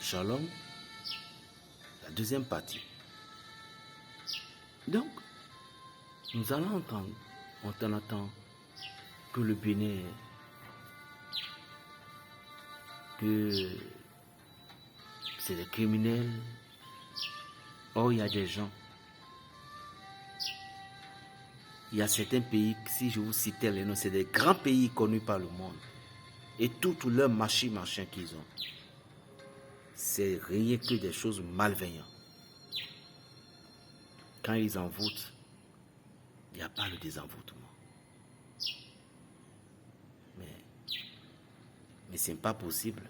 Shalom, la deuxième partie. Donc, nous allons entendre, on entend que le Bénin, que c'est des criminels. Or, il y a des gens. Il y a certains pays, si je vous citais les noms, c'est des grands pays connus par le monde. Et tout leur machin qu'ils ont, c'est rien que des choses malveillantes. Quand ils envoûtent, il n'y a pas le désenvoûtement. Mais ce n'est pas possible.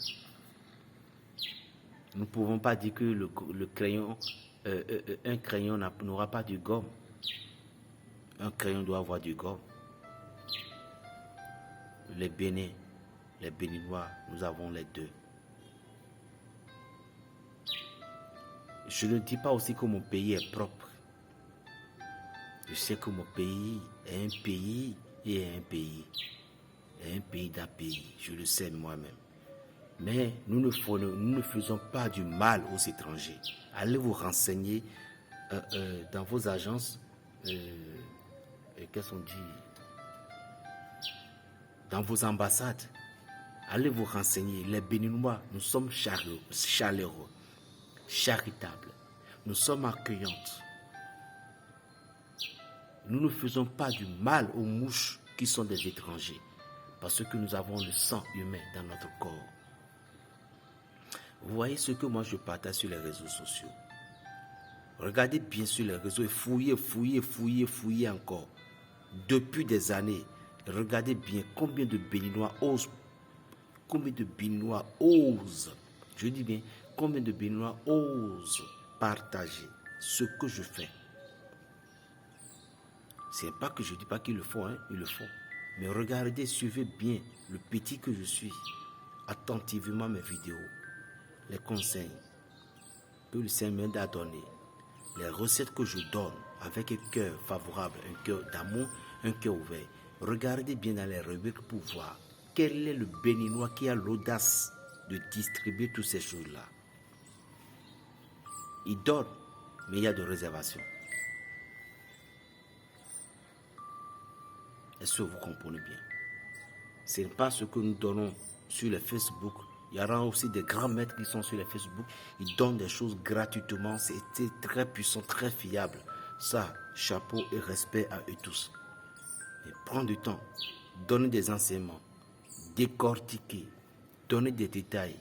Nous ne pouvons pas dire que le crayon, un crayon n'aura pas de gomme. Un crayon doit avoir du gomme. Les Béninois, nous avons les deux. Je ne dis pas aussi que mon pays est propre. Je sais que mon pays est un pays et est un pays. Est un pays d'un pays. Je le sais moi-même. Mais nous ne faisons pas du mal aux étrangers. Allez vous renseigner dans vos agences. Qu'est-ce qu'on dit? Dans vos ambassades. Allez vous renseigner. Les Béninois, nous sommes chaleureux, charitables. Nous sommes accueillantes. Nous ne faisons pas du mal aux mouches qui sont des étrangers. Parce que nous avons le sang humain dans notre corps. Vous voyez ce que moi je partage sur les réseaux sociaux. Regardez bien sur les réseaux et fouillez encore. Depuis des années, regardez bien combien de Béninois osent. Je dis bien, combien de Béninois osent partager ce que je fais. C'est pas que je dis pas qu'ils le font, ils le font. Mais regardez, suivez bien le petit que je suis, attentivement mes vidéos, les conseils que le Seigneur m'a donné, les recettes que je donne avec un cœur favorable, un cœur d'amour, un cœur ouvert. Regardez bien dans les rubriques pour voir quel est le Béninois qui a l'audace de distribuer toutes ces choses-là. Il donne, mais il y a de réservations. Est-ce que vous comprenez bien? Ce n'est pas ce que nous donnons sur les Facebook. Il y aura aussi des grands maîtres qui sont sur les Facebook. Ils donnent des choses gratuitement. C'était très puissant, très fiable. Ça, chapeau et respect à eux tous. Mais prends du temps. Donner des enseignements. Décortiquer. Donner des détails.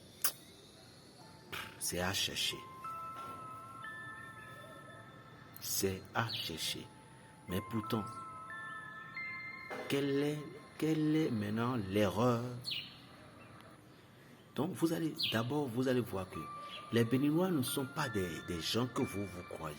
C'est à chercher. C'est à chercher. Mais pourtant, quelle est maintenant l'erreur? Donc vous allez voir que les Béninois ne sont pas des gens que vous croyez.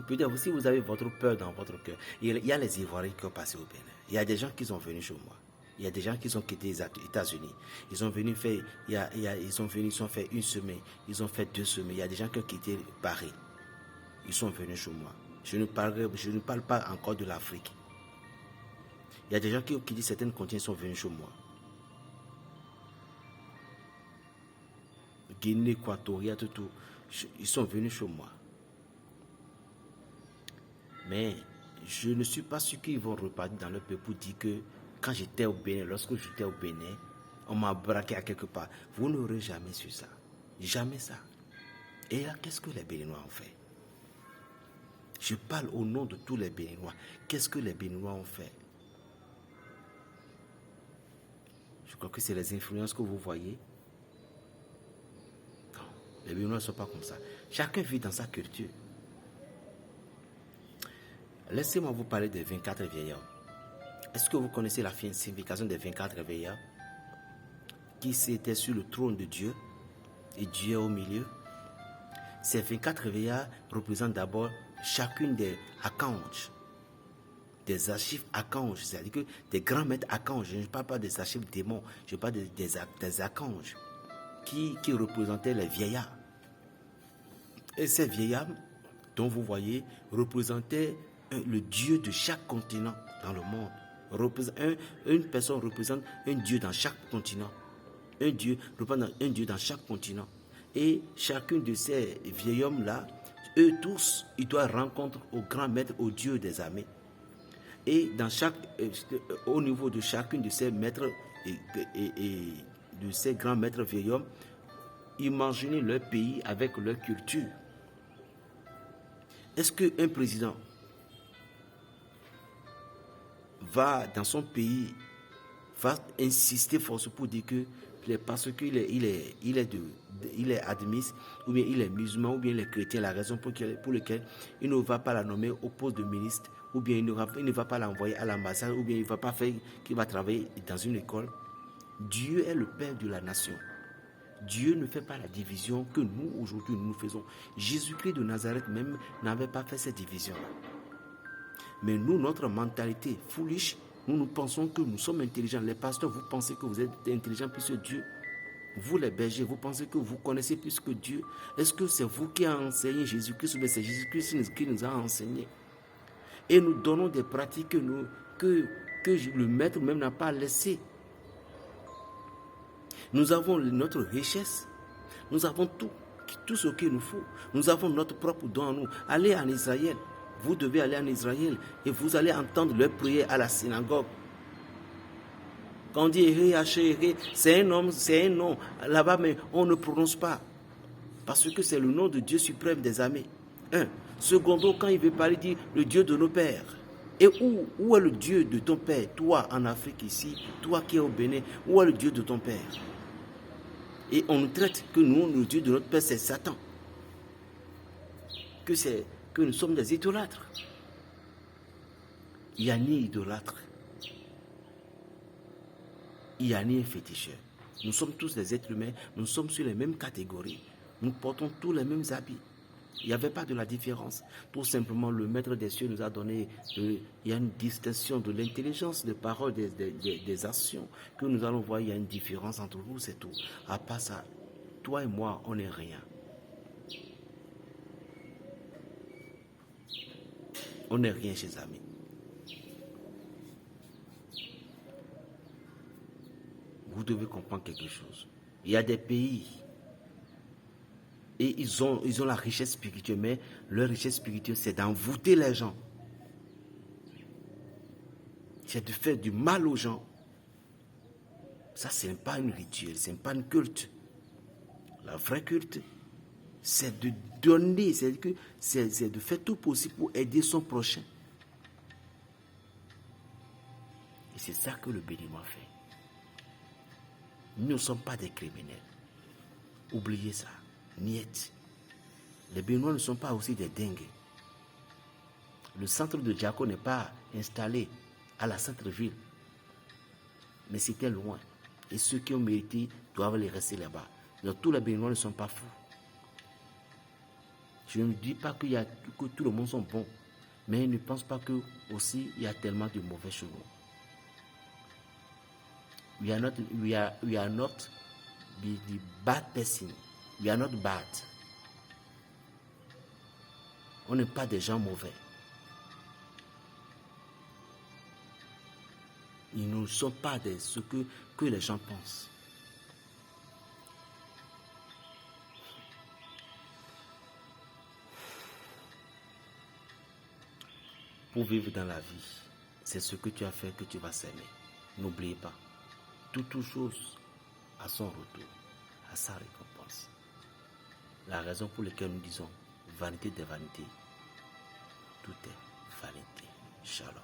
Peut-être si vous avez votre peur dans votre cœur, il y a les Ivoiriens qui ont passé au Bénin. Il y a des gens qui sont venus chez moi. Il y a des gens qui ont quitté les États-Unis. Ils ont venu faire, ils ont fait une semaine, ils ont fait 2 semaines. Il y a des gens qui ont quitté Paris. Ils sont venus chez moi. Je ne parle pas encore de l'Afrique. Il y a des gens qui ont quitté certaines continents sont venus chez moi. Guinée équatoriale, tout. Ils sont venus chez moi. Mais je ne suis pas sûr qu'ils vont repartir dans leur pays pour dire que quand j'étais au Bénin, lorsque j'étais au Bénin, on m'a braqué à quelque part. Vous n'aurez jamais su ça. Jamais ça. Et là, qu'est-ce que les Béninois ont fait? Je parle au nom de tous les Béninois. Qu'est-ce que les Béninois ont fait? Je crois que c'est les influences que vous voyez. Non, les Béninois ne sont pas comme ça. Chacun vit dans sa culture. Laissez-moi vous parler des 24 vieillards. Est-ce que vous connaissez la signification des 24 vieillards qui étaient sur le trône de Dieu et Dieu au milieu? Ces 24 vieillards représentent d'abord chacune des archanges, des archives archanges, c'est-à-dire que des grands maîtres archanges. Je ne parle pas des archives démons, je parle des archanges qui représentaient les vieillards. Et ces vieillards, dont vous voyez, représentaient le Dieu de chaque continent dans le monde. Une personne représente un Dieu dans chaque continent. un Dieu représente un Dieu dans chaque continent. Et chacun de ces vieils hommes-là, eux tous, ils doivent rencontrer au grand maître, au Dieu des armées. Et au niveau de chacun de ces maîtres et de ces grands maîtres vieils hommes, imaginez leur pays avec leur culture. Est-ce qu'un président va dans son pays, va insister forcément pour dire que parce qu'il est admis, ou bien il est musulman, ou bien il est chrétien, la raison pour laquelle il ne va pas la nommer au poste de ministre, ou bien il ne va pas l'envoyer à l'ambassade, ou bien il ne va pas faire qu'il va travailler dans une école. Dieu est le Père de la nation. Dieu ne fait pas la division que nous, aujourd'hui, nous faisons. Jésus-Christ de Nazareth même n'avait pas fait cette division. Mais nous, notre mentalité foolish, nous pensons que nous sommes intelligents. Les pasteurs, vous pensez que vous êtes intelligents plus que Dieu. Vous, les bergers, vous pensez que vous connaissez plus que Dieu. Est-ce que c'est vous qui avez enseigné Jésus-Christ ou bien c'est Jésus-Christ qui nous a enseigné? Et nous donnons des pratiques que le maître même n'a pas laissées. Nous avons notre richesse. Nous avons tout ce qu'il nous faut. Nous avons notre propre don en nous. Allez en Israël. Vous devez aller en Israël et vous allez entendre leur prière à la synagogue. Quand on dit Ehé, c'est un homme, c'est un nom là-bas, mais on ne prononce pas. Parce que c'est le nom de Dieu suprême des armées. Secondo, quand il veut parler, il dit le Dieu de nos pères. Et où est le Dieu de ton père? Toi en Afrique ici, toi qui es au Bénin, où est le Dieu de ton père? Et on nous traite que nous, le Dieu de notre père, c'est Satan. Que nous sommes des idolâtres. Il n'y a ni idolâtre. Il n'y a ni un féticheur. Nous sommes tous des êtres humains, nous sommes sur les mêmes catégories. Nous portons tous les mêmes habits. Il n'y avait pas de la différence. Tout simplement, le Maître des cieux nous a donné, il y a une distinction de l'intelligence, des paroles, des actions que nous allons voir. Il y a une différence entre vous, c'est tout. À part ça, toi et moi, on n'est rien. On n'est rien, chers amis. Vous devez comprendre quelque chose. Il y a des pays et ils ont la richesse spirituelle, mais leur richesse spirituelle, c'est d'envoûter les gens. C'est de faire du mal aux gens. Ça, ce n'est pas une rituel, ce n'est pas une culte. La vraie culte, c'est de donner, c'est de faire tout possible pour aider son prochain. Et c'est ça que le béninois fait. Nous ne sommes pas des criminels. Oubliez ça. Niet. Les Béninois ne sont pas aussi des dingues. Le centre de Djako n'est pas installé à la centre-ville. Mais c'était loin. Et ceux qui ont mérité doivent les rester là-bas. Donc tous les Béninois ne sont pas fous. Je ne dis pas que tout le monde sont bons. Mais ne pense pas que aussi il y a tellement de mauvais chez nous. We are not the bad person. We are not bad. On n'est pas des gens mauvais. Ils ne sont pas ce que les gens pensent. Pour vivre dans la vie, c'est ce que tu as fait que tu vas s'aimer. N'oubliez pas. Toute chose a son retour, a sa récompense. La raison pour laquelle nous disons vanité des vanités, tout est vanité. Shalom.